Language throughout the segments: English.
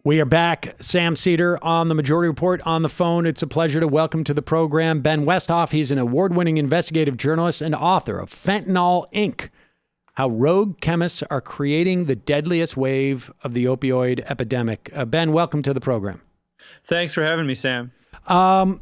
We are back. Sam Seder on the Majority Report on the phone. It's a pleasure to welcome to the program Ben Westhoff. He's an award-winning investigative journalist and author of Fentanyl, Inc., How Rogue Chemists Are Creating the Deadliest Wave of the Opioid Epidemic. Ben, welcome to the program. Thanks for having me, Sam. Lot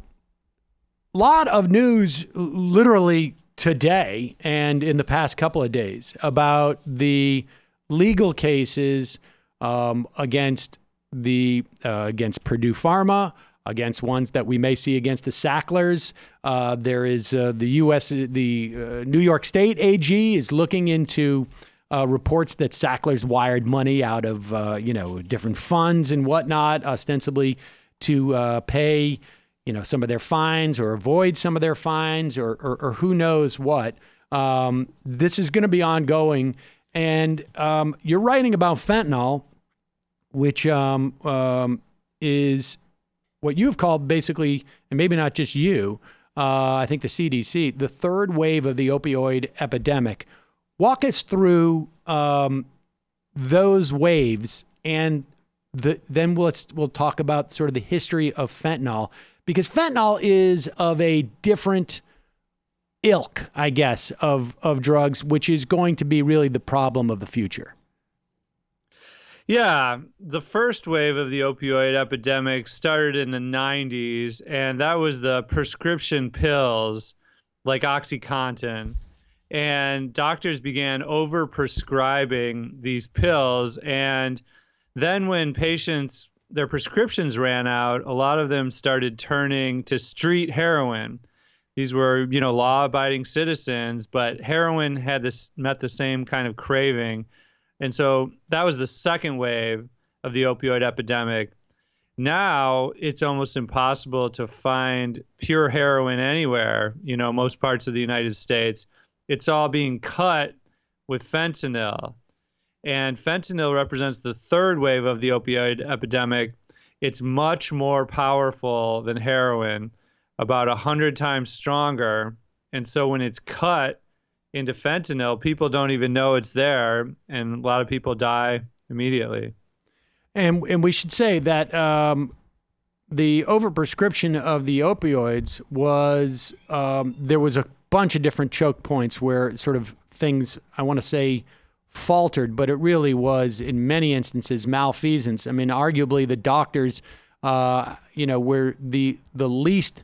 of news literally today and in the past couple of days about the legal cases against Purdue Pharma, against ones that we may see against the Sacklers. There is the New York State AG is looking into reports that Sacklers wired money out of different funds and whatnot, ostensibly to pay some of their fines or avoid some of their fines or who knows what. This is going to be ongoing, and you're writing about fentanyl, which is what you've called basically, and maybe not just you, I think the CDC, the third wave of the opioid epidemic. Walk us through those waves, and then we'll talk about sort of the history of fentanyl, because fentanyl is of a different ilk, I guess, of drugs, which is going to be really the problem of the future. Yeah, the first wave of the opioid epidemic started in the 90s, and that was the prescription pills like OxyContin. And doctors began overprescribing these pills. And then when patients, their prescriptions ran out, a lot of them started turning to street heroin. These were, law-abiding citizens, but heroin met the same kind of craving. And so that was the second wave of the opioid epidemic. Now it's almost impossible to find pure heroin anywhere, most parts of the United States. It's all being cut with fentanyl. And fentanyl represents the third wave of the opioid epidemic. It's much more powerful than heroin, about 100 times stronger. And so when it's cut into fentanyl, people don't even know it's there, and a lot of people die immediately. And we should say that the overprescription of the opioids was, there was a bunch of different choke points where sort of things, I want to say, faltered, but it really was, in many instances, malfeasance. I mean, arguably the doctors, were the least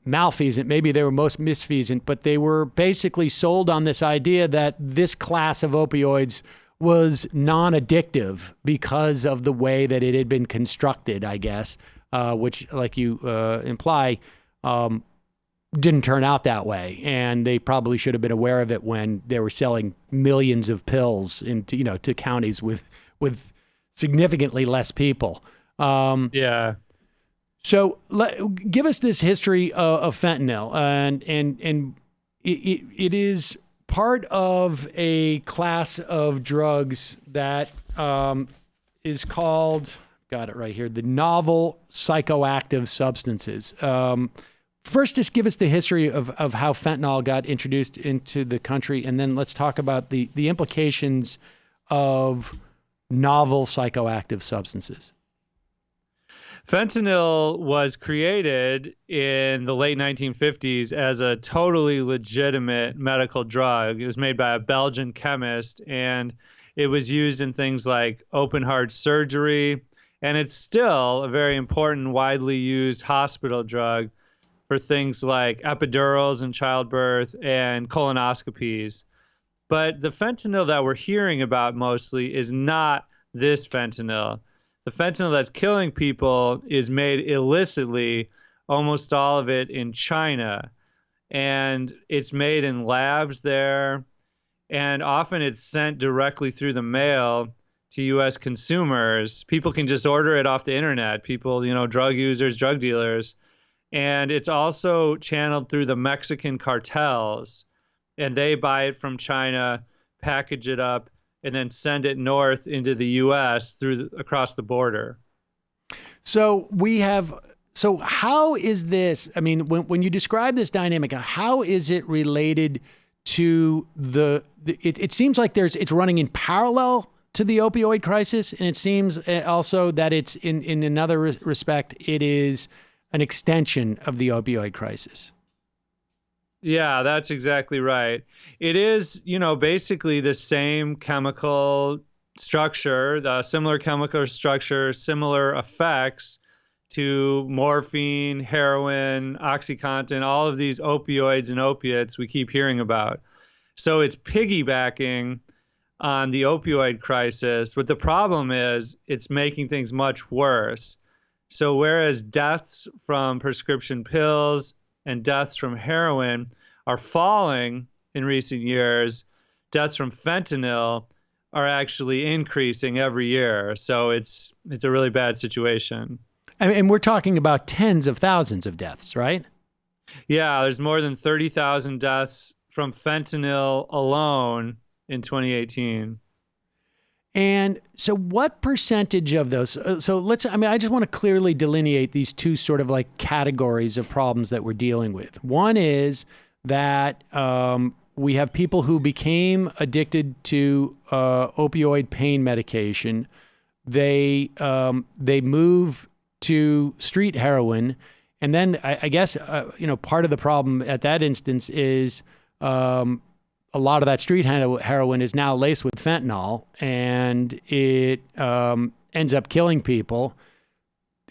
malfeasant. Maybe they were most misfeasant, but they were basically sold on this idea that this class of opioids was non-addictive because of the way that it had been constructed, I guess, which, like you imply, didn't turn out that way. And they probably should have been aware of it when they were selling millions of pills into, to counties with significantly less people. Yeah. So give us this history of fentanyl, and it is part of a class of drugs that is called, got it right here, the novel psychoactive substances. First, just give us the history of how fentanyl got introduced into the country, and then let's talk about the implications of novel psychoactive substances. Fentanyl was created in the late 1950s as a totally legitimate medical drug. It was made by a Belgian chemist, and it was used in things like open heart surgery, and it's still a very important, widely used hospital drug for things like epidurals in childbirth and colonoscopies. But the fentanyl that we're hearing about mostly is not this fentanyl. The fentanyl that's killing people is made illicitly, almost all of it in China. And it's made in labs there. And often it's sent directly through the mail to U.S. consumers. People can just order it off the internet. People, drug users, drug dealers. And it's also channeled through the Mexican cartels. And they buy it from China, package it up, and then send it north into the U.S. across the border. So how is this? I mean, when you describe this dynamic, how is it related to it seems like it's running in parallel to the opioid crisis, and it seems also that it's in another respect, it is an extension of the opioid crisis. Yeah, that's exactly right. It is, basically the same chemical structure, the similar chemical structure, similar effects to morphine, heroin, OxyContin, all of these opioids and opiates we keep hearing about. So it's piggybacking on the opioid crisis. But the problem is it's making things much worse. So whereas deaths from prescription pills and deaths from heroin are falling in recent years, deaths from fentanyl are actually increasing every year. So it's a really bad situation. And we're talking about tens of thousands of deaths, right? Yeah, there's more than 30,000 deaths from fentanyl alone in 2018. And so what percentage of those, I just want to clearly delineate these two sort of like categories of problems that we're dealing with. One is that we have people who became addicted to opioid pain medication. They move to street heroin. And then I guess, part of the problem at that instance is a lot of that street heroin is now laced with fentanyl, and it ends up killing people.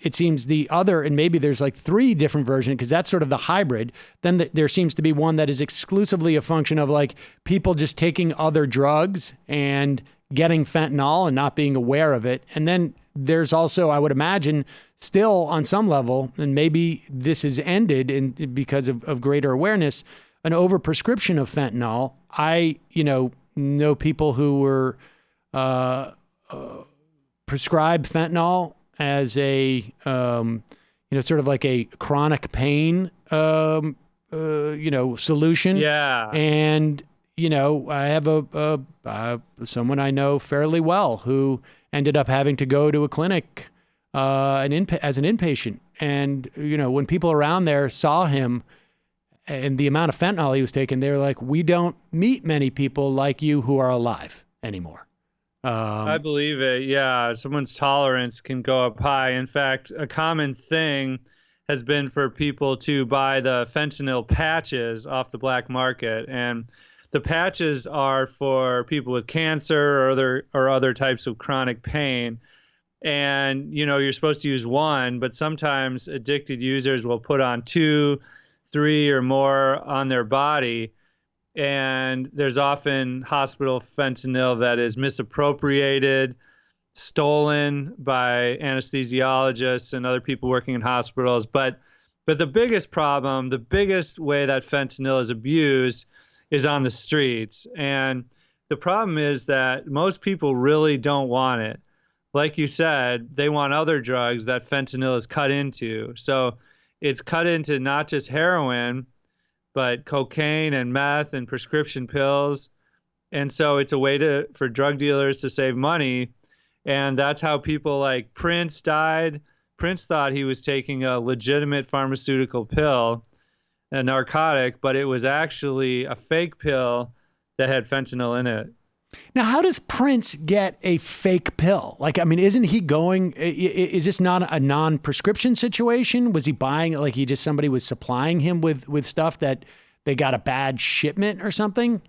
It seems the other, and maybe there's like three different versions, because that's sort of the hybrid. Then there seems to be one that is exclusively a function of like people just taking other drugs and getting fentanyl and not being aware of it. And then there's also, I would imagine, still on some level, and maybe this is ended because of greater awareness, an overprescription of fentanyl. I, know people who were prescribed fentanyl as a, sort of like a chronic pain, solution. Yeah. And, I have someone I know fairly well who ended up having to go to a clinic as an inpatient. And, when people around there saw him and the amount of fentanyl he was taking, they're like, we don't meet many people like you who are alive anymore. I believe it. Yeah. Someone's tolerance can go up high. In fact, a common thing has been for people to buy the fentanyl patches off the black market. And the patches are for people with cancer or other types of chronic pain. And, you're supposed to use one, but sometimes addicted users will put on 2, 3 or more on their body. And there's often hospital fentanyl that is misappropriated, stolen by anesthesiologists and other people working in hospitals. But the biggest problem, the biggest way that fentanyl is abused is on the streets. And the problem is that most people really don't want it. Like you said, they want other drugs that fentanyl is cut into. So it's cut into not just heroin, but cocaine and meth and prescription pills. And so it's a way for drug dealers to save money. And that's how people like Prince died. Prince thought he was taking a legitimate pharmaceutical pill, a narcotic, but it was actually a fake pill that had fentanyl in it. Now, how does Prince get a fake pill? Like, I mean, isn't he going, is this not a non-prescription situation? Was he buying, like somebody was supplying him with stuff that they got a bad shipment or something?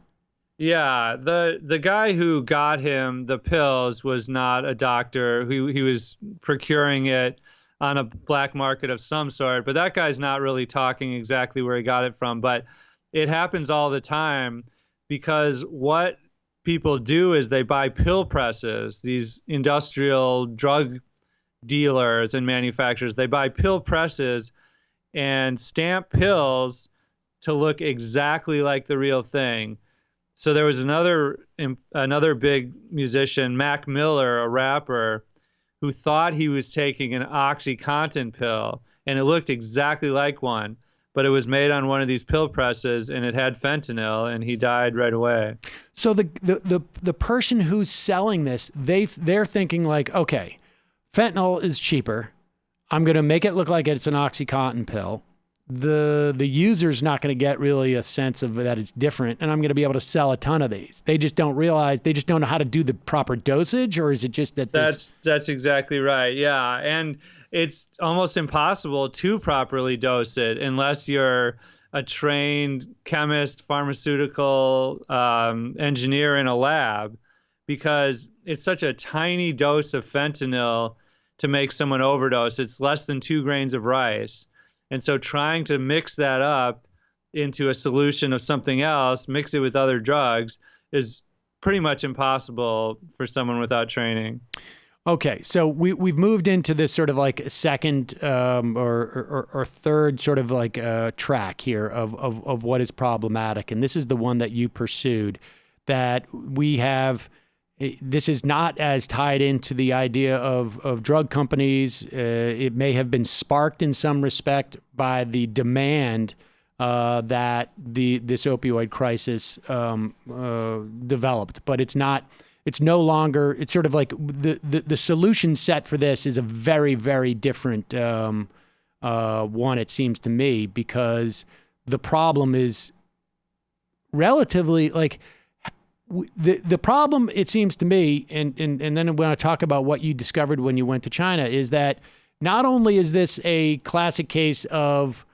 Yeah, the guy who got him the pills was not a doctor. He was procuring it on a black market of some sort, but that guy's not really talking exactly where he got it from. But it happens all the time, because what people do is they buy pill presses. These industrial drug dealers and manufacturers, they buy pill presses and stamp pills to look exactly like the real thing. So there was another big musician, Mac Miller, a rapper, who thought he was taking an OxyContin pill, and it looked exactly like one, but it was made on one of these pill presses, and it had fentanyl, and he died right away. So the person who's selling this, they're thinking like, okay, fentanyl is cheaper. I'm going to make it look like it's an OxyContin pill. the user's not going to get really a sense of that it's different, and I'm going to be able to sell a ton of these. They just don't realize, they just don't know how to do the proper dosage, or is it just that That's exactly right. Yeah, and it's almost impossible to properly dose it unless you're a trained chemist, pharmaceutical engineer in a lab, because it's such a tiny dose of fentanyl to make someone overdose. It's less than 2 grains of rice. And so trying to mix that up into a solution of something else, mix it with other drugs, is pretty much impossible for someone without training. Okay, so we've moved into this sort of like second or third sort of like track here of what is problematic, and this is the one that you pursued. That we have, this is not as tied into the idea of drug companies. It may have been sparked in some respect by the demand that this opioid crisis developed, but it's not. It's no longer. It's sort of like the solution set for this is a very, very different one. It seems to me, because the problem is relatively like the problem. It seems to me, and then I'm going to talk about what you discovered when you went to China, is that not only is this a classic case of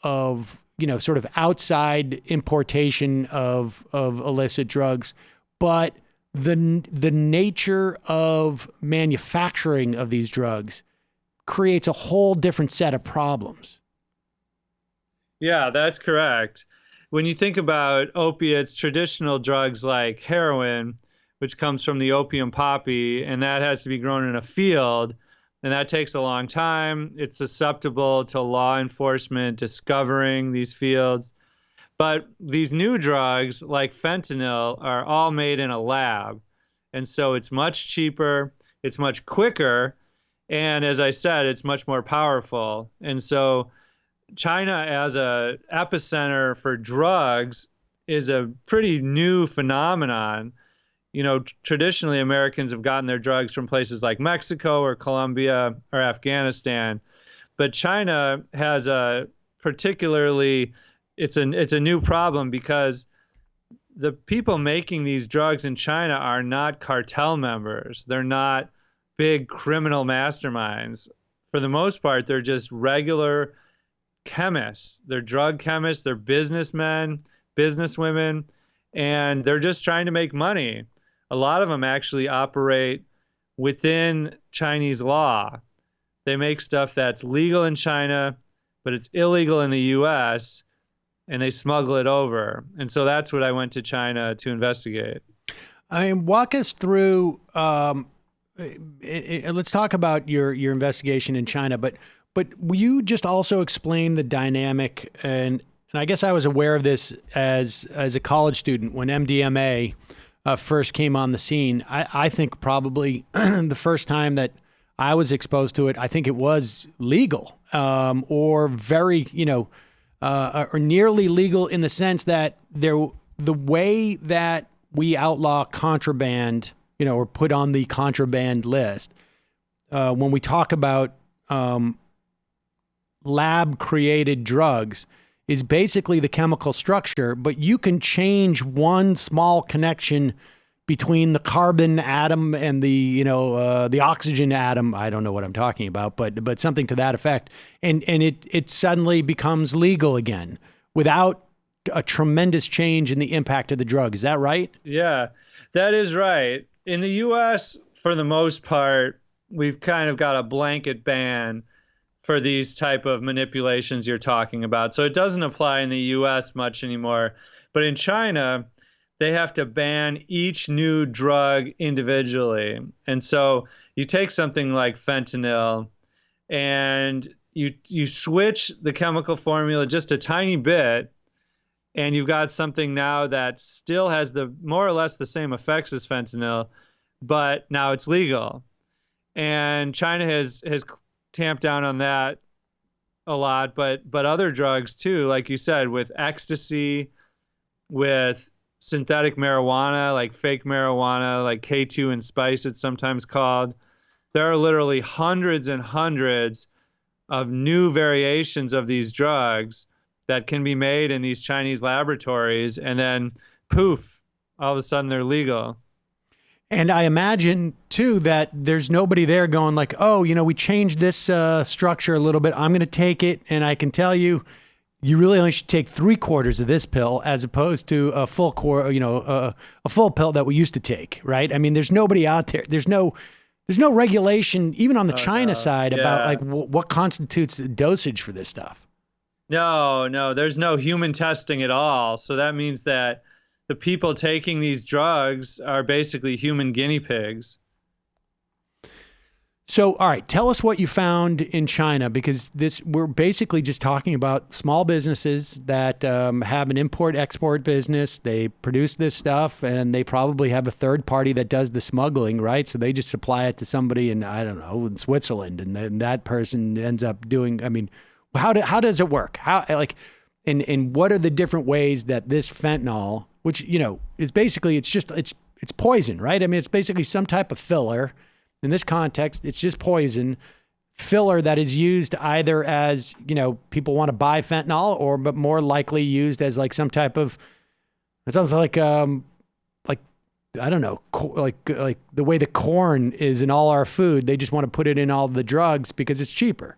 sort of outside importation of illicit drugs, but the nature of manufacturing of these drugs creates a whole different set of problems. Yeah, that's correct. When you think about opiates, traditional drugs like heroin, which comes from the opium poppy, and that has to be grown in a field, and that takes a long time. It's susceptible to law enforcement discovering these fields. But these new drugs like fentanyl are all made in a lab. And so it's much cheaper, it's much quicker, and as I said, it's much more powerful. And so China as a epicenter for drugs is a pretty new phenomenon. You know, traditionally Americans have gotten their drugs from places like Mexico or Colombia or Afghanistan. But China has a particularly it's a new problem, because the people making these drugs in China are not cartel members. They're not big criminal masterminds. For the most part, they're just regular chemists. They're drug chemists, they're businessmen, businesswomen, and they're just trying to make money. A lot of them actually operate within Chinese law. They make stuff that's legal in China, but it's illegal in the US, and they smuggle it over. And so that's what I went to China to investigate. I mean, walk us through, let's talk about your investigation in China, but will you just also explain the dynamic, and I guess I was aware of this as a college student when MDMA first came on the scene. I think probably the first time that I was exposed to it, I think it was legal, or very, or nearly legal, in the sense that the way that we outlaw contraband, or put on the contraband list, when we talk about lab created drugs, is basically the chemical structure, but you can change one small connection between the carbon atom and the oxygen atom. I don't know what I'm talking about, but something to that effect. And it suddenly becomes legal again without a tremendous change in the impact of the drug. Is that right? Yeah, that is right. In the US, for the most part, we've kind of got a blanket ban for these type of manipulations you're talking about. So it doesn't apply in the US much anymore. But in China, they have to ban each new drug individually. And so you take something like fentanyl and you switch the chemical formula just a tiny bit, and you've got something now that still has the more or less the same effects as fentanyl, but now it's legal. And China has tamped down on that a lot, but other drugs too, like you said, with ecstasy, with synthetic marijuana, like fake marijuana, like K2 and spice, it's sometimes called. There are literally hundreds and hundreds of new variations of these drugs that can be made in these Chinese laboratories, and then poof, all of a sudden they're legal. And I imagine too that there's nobody there going like, oh, we changed this structure a little bit. I'm going to take it, and I can tell you, you really only should take 3/4 of this pill as opposed to a full a full pill that we used to take, right? I mean, there's nobody out there. There's no regulation, even on the China side, about like what constitutes the dosage for this stuff. No, there's no human testing at all. So that means that the people taking these drugs are basically human guinea pigs. So, all right, tell us what you found in China, because we're basically just talking about small businesses that have an import-export business. They produce this stuff, and they probably have a third party that does the smuggling, right? So they just supply it to somebody in, I don't know, in Switzerland, and then that person ends up doing. I mean, how does it work? And what are the different ways that this fentanyl, which is basically it's poison, right? I mean, it's basically some type of filler. In this context, it's just poison filler that is used either as, people want to buy fentanyl, but more likely used as like some type of, it sounds like I don't know, like the way the corn is in all our food. They just want to put it in all the drugs because it's cheaper.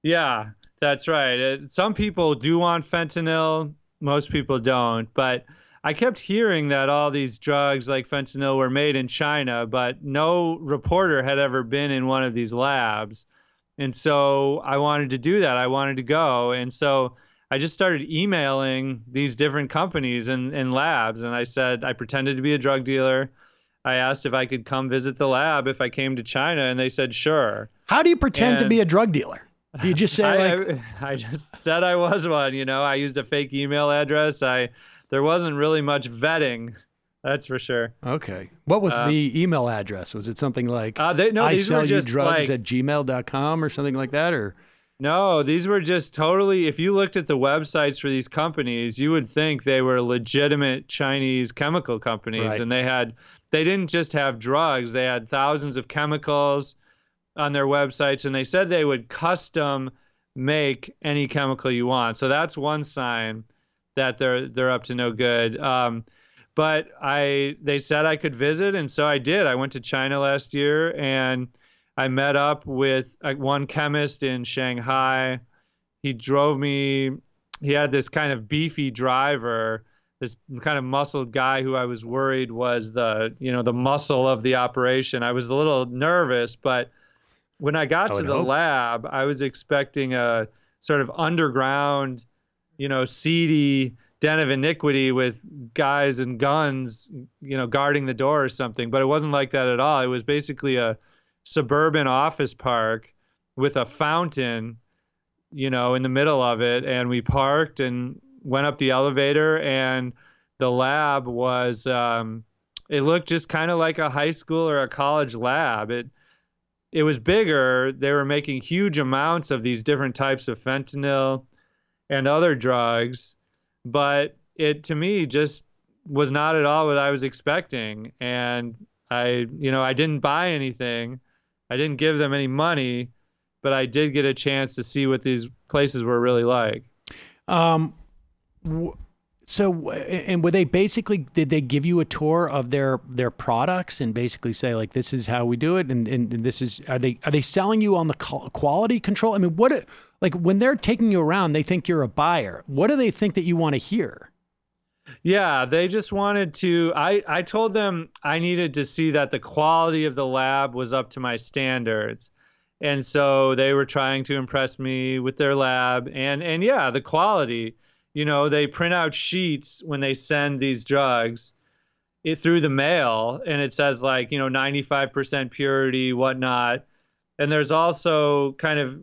Yeah, that's right. Some people do want fentanyl. Most people don't. But I kept hearing that all these drugs like fentanyl were made in China, but no reporter had ever been in one of these labs. And so I wanted to do that. I wanted to go. And so I just started emailing these different companies and labs. And I pretended to be a drug dealer. I asked if I could come visit the lab if I came to China, and they said, sure. How do you pretend to be a drug dealer? Do you just say I just said I was one, I used a fake email address. There wasn't really much vetting, that's for sure. Okay. What was the email address? Was it something like I sell you drugs at gmail.com or something like that? Or no, these were just totally, if you looked at the websites for these companies, you would think they were legitimate Chinese chemical companies. Right. And they didn't just have drugs, they had thousands of chemicals on their websites, and they said they would custom make any chemical you want. So that's one sign that they're up to no good. But they said I could visit, and so I did. I went to China last year, and I met up with one chemist in Shanghai. He drove me. He had this kind of beefy driver, this kind of muscled guy who I was worried was the muscle of the operation. I was a little nervous, but when I got to the lab, I was expecting a sort of underground, seedy den of iniquity with guys and guns, guarding the door or something. But it wasn't like that at all. It was basically a suburban office park with a fountain, in the middle of it. And we parked and went up the elevator, and the lab was, it looked just kind of like a high school or a college lab. It was bigger. They were making huge amounts of these different types of fentanyl and other drugs, but it to me just was not at all what I was expecting. And I didn't buy anything. I didn't give them any money, but I did get a chance to see what these places were really like. So, and were they basically, did they give you a tour of their products and basically say like, this is how we do it? And this is, are they selling you on the quality control? I mean, like when they're taking you around, they think you're a buyer. What do they think that you want to hear? Yeah, they just wanted to, I told them I needed to see that the quality of the lab was up to my standards. And so they were trying to impress me with their lab and yeah, the quality. They print out sheets when they send these drugs through the mail, and it says 95% purity, whatnot. And there's also kind of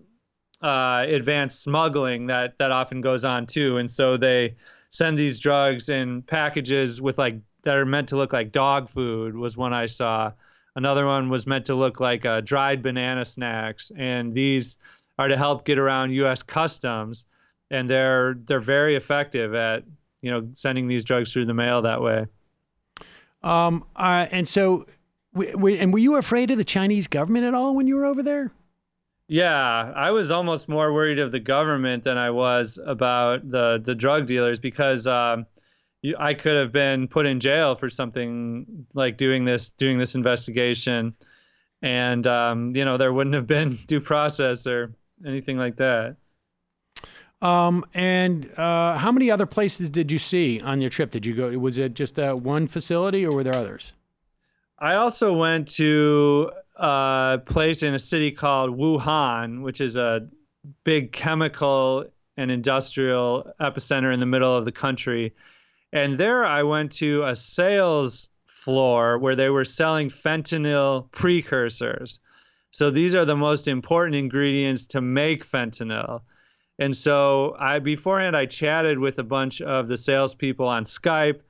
advanced smuggling that often goes on too. And so they send these drugs in packages with that are meant to look like dog food was one I saw. Another one was meant to look like dried banana snacks. And these are to help get around U.S. customs. And they're very effective at, sending these drugs through the mail that way. And so, were you afraid of the Chinese government at all when you were over there? Yeah, I was almost more worried of the government than I was about the drug dealers because I could have been put in jail for something like doing this investigation, and there wouldn't have been due process or anything like that. And how many other places did you see on your trip? Did you go? Was it just one facility, or were there others? I also went to a place in a city called Wuhan, which is a big chemical and industrial epicenter in the middle of the country. And there I went to a sales floor where they were selling fentanyl precursors. So these are the most important ingredients to make fentanyl. And so beforehand I chatted with a bunch of the salespeople on Skype,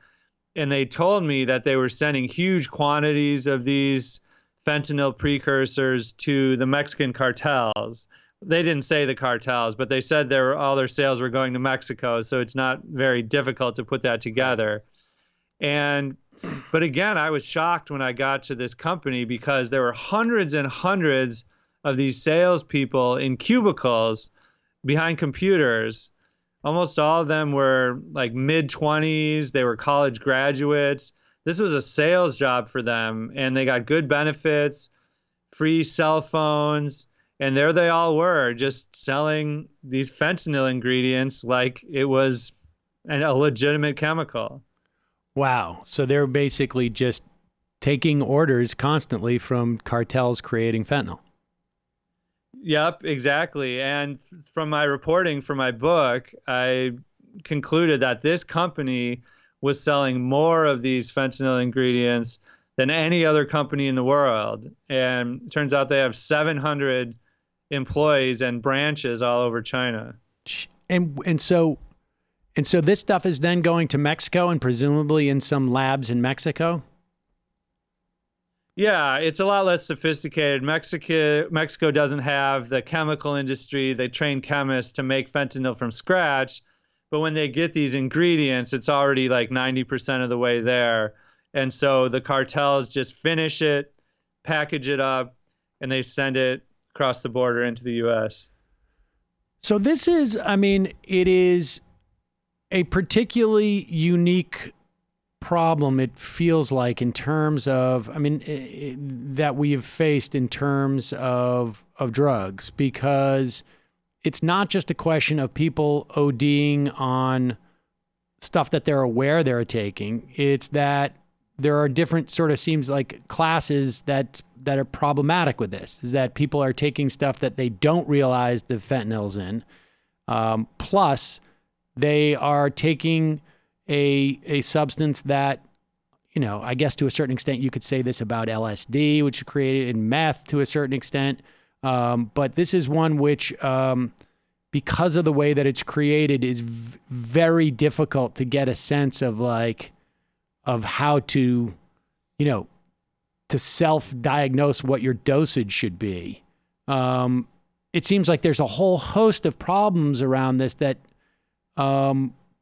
and they told me that they were sending huge quantities of these fentanyl precursors to the Mexican cartels. They didn't say the cartels, but they said all their sales were going to Mexico, so it's not very difficult to put that together. And but again, I was shocked when I got to this company because there were hundreds and hundreds of these salespeople in cubicles behind computers. Almost all of them were like mid 20s. They were college graduates. This was a sales job for them, and they got good benefits, free cell phones, and there they all were just selling these fentanyl ingredients like it was a legitimate chemical. Wow. So they're basically just taking orders constantly from cartels creating fentanyl. Yep, exactly. And from my reporting for my book, I concluded that this company was selling more of these fentanyl ingredients than any other company in the world. And it turns out they have 700 employees and branches all over China. And so this stuff is then going to Mexico and presumably in some labs in Mexico. Yeah, it's a lot less sophisticated. Mexico doesn't have the chemical industry. They train chemists to make fentanyl from scratch, but when they get these ingredients, it's already like 90% of the way there. And so the cartels just finish it, package it up, and they send it across the border into the US. So this is, I mean, it is a particularly unique problem, it feels like, in terms of, I mean, that we've faced in terms of drugs, because it's not just a question of people ODing on stuff that they're aware they're taking. It's that there are different sort of, seems like, classes that are problematic with this, is that people are taking stuff that they don't realize the fentanyl's in. Plus they are taking a substance that, I guess to a certain extent you could say this about LSD, which is created in meth to a certain extent. But this is one which, because of the way that it's created, is very difficult to get a sense of how to, to self-diagnose what your dosage should be. It seems like there's a whole host of problems around this that,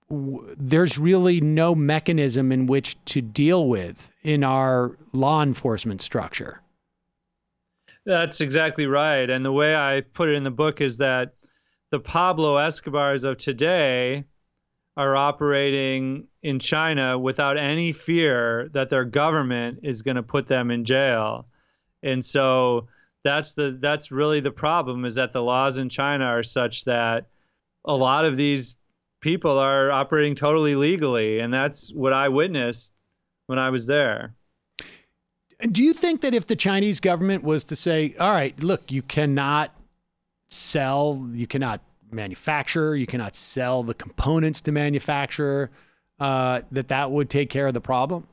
there's really no mechanism in which to deal with in our law enforcement structure. That's exactly right. And the way I put it in the book is that the Pablo Escobars of today are operating in China without any fear that their government is going to put them in jail. And so that's really the problem, is that the laws in China are such that a lot of these people are operating totally legally, and that's what I witnessed when I was there. Do you think that if the Chinese government was to say, all right, look, you cannot sell, you cannot manufacture, you cannot sell the components to manufacture, that would take care of the problem?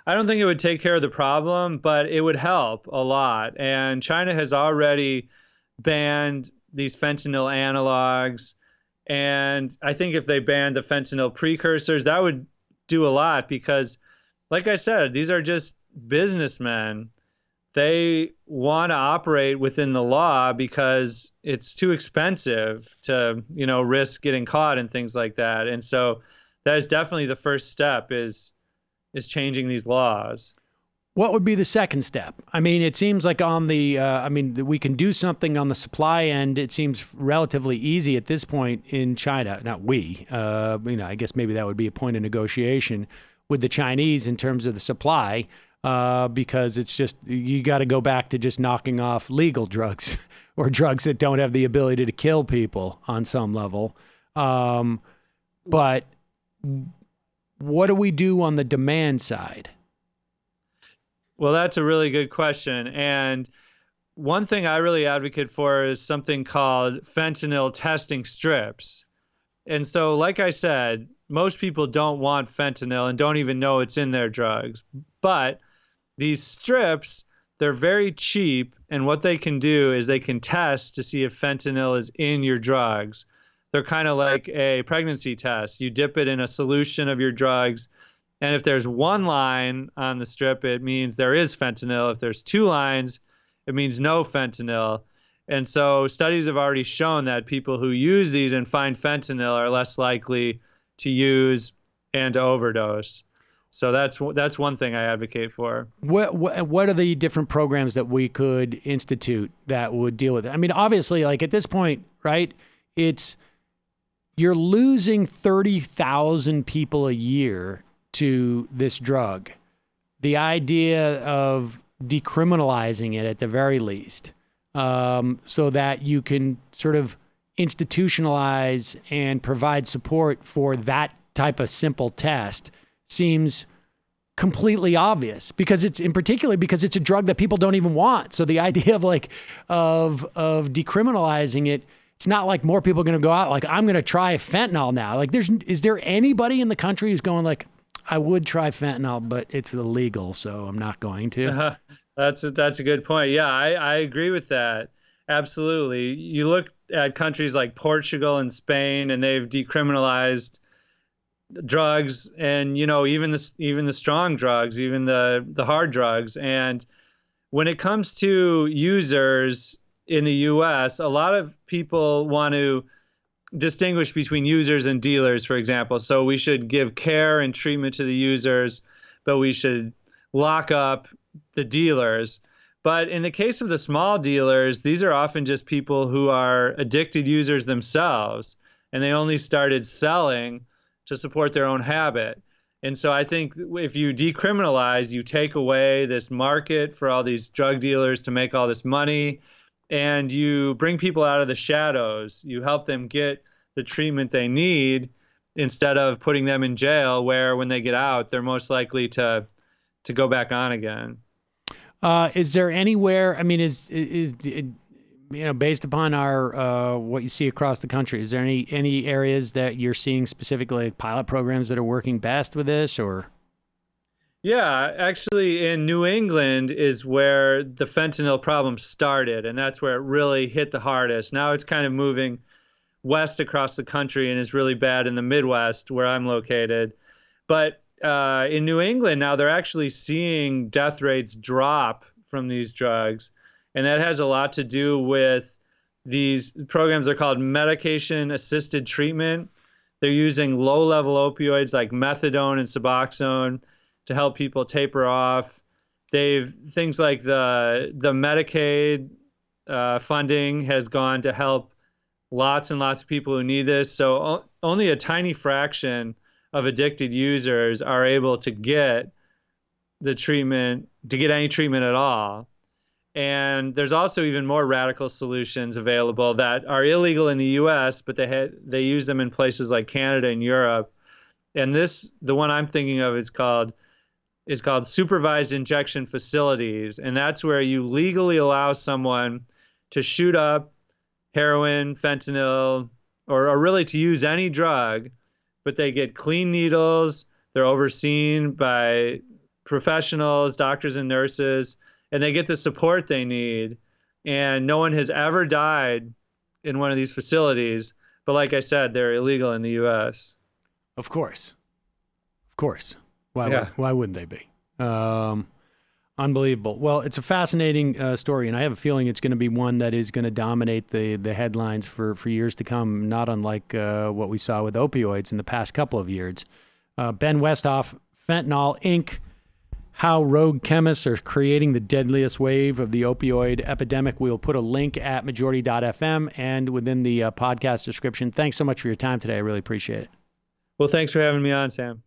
I don't think it would take care of the problem, but it would help a lot. And China has already banned these fentanyl analogs. And I think if they banned the fentanyl precursors, that would do a lot because, like I said, these are just businessmen. They want to operate within the law because it's too expensive to, risk getting caught and things like that. And so that is definitely the first step, is changing these laws. What would be the second step? I mean, it seems like on the, we can do something on the supply end. It seems relatively easy at this point in China. Not we, I guess maybe that would be a point of negotiation with the Chinese in terms of the supply, because it's just, you got to go back to just knocking off legal drugs or drugs that don't have the ability to kill people on some level. But what do we do on the demand side? Well, that's a really good question. And one thing I really advocate for is something called fentanyl testing strips. And so, like I said, most people don't want fentanyl and don't even know it's in their drugs. But these strips, they're very cheap. And what they can do is they can test to see if fentanyl is in your drugs. They're kind of like a pregnancy test. You dip it in a solution of your drugs. And if there's one line on the strip, it means there is fentanyl. If there's two lines, it means no fentanyl. And so studies have already shown that people who use these and find fentanyl are less likely to use and to overdose. So that's one thing I advocate for. What are the different programs that we could institute that would deal with it? I mean, obviously, like at this point, right, you're losing 30,000 people a year to this drug. The idea of decriminalizing it at the very least, so that you can sort of institutionalize and provide support for that type of simple test seems completely obvious, because it's a drug that people don't even want. So the idea of decriminalizing it, it's not like more people are going to go out like, I'm going to try fentanyl now. Like, is there anybody in the country who's going like, I would try fentanyl, but it's illegal, so I'm not going to? That's a good point. Yeah, I agree with that. Absolutely. You look at countries like Portugal and Spain, and they've decriminalized drugs, and even the strong drugs, even the hard drugs. And when it comes to users in the U.S., a lot of people want to distinguish between users and dealers, for example. So we should give care and treatment to the users, but we should lock up the dealers. But in the case of the small dealers, these are often just people who are addicted users themselves, and they only started selling to support their own habit. And so I think if you decriminalize, you take away this market for all these drug dealers to make all this money, and you bring people out of the shadows. You help them get the treatment they need instead of putting them in jail, where when they get out, they're most likely to go back on again. Is there anywhere, I mean, based upon our what you see across the country, is there any areas that you're seeing specifically, like pilot programs that are working best with this, or? Yeah, actually in New England is where the fentanyl problem started, and that's where it really hit the hardest. Now it's kind of moving west across the country and is really bad in the Midwest, where I'm located. But in New England now, they're actually seeing death rates drop from these drugs. And that has a lot to do with these programs are called medication-assisted treatment. They're using low-level opioids like methadone and Suboxone to help people taper off. Things like the Medicaid funding has gone to help lots and lots of people who need this. So only a tiny fraction of addicted users are able to get the treatment, to get any treatment at all. And there's also even more radical solutions available that are illegal in the U.S., but they use them in places like Canada and Europe. And the one I'm thinking of is called supervised injection facilities. And that's where you legally allow someone to shoot up heroin, fentanyl, or really to use any drug, but they get clean needles. They're overseen by professionals, doctors and nurses, and they get the support they need. And no one has ever died in one of these facilities. But like I said, they're illegal in the U.S. Of course. Why wouldn't they be? Unbelievable. Well, it's a fascinating story, and I have a feeling it's going to be one that is going to dominate the headlines for years to come, not unlike what we saw with opioids in the past couple of years. Ben Westhoff, Fentanyl Inc., how rogue chemists are creating the deadliest wave of the opioid epidemic. We'll put a link at majority.fm and within the podcast description. Thanks so much for your time today. I really appreciate it. Well, thanks for having me on, Sam.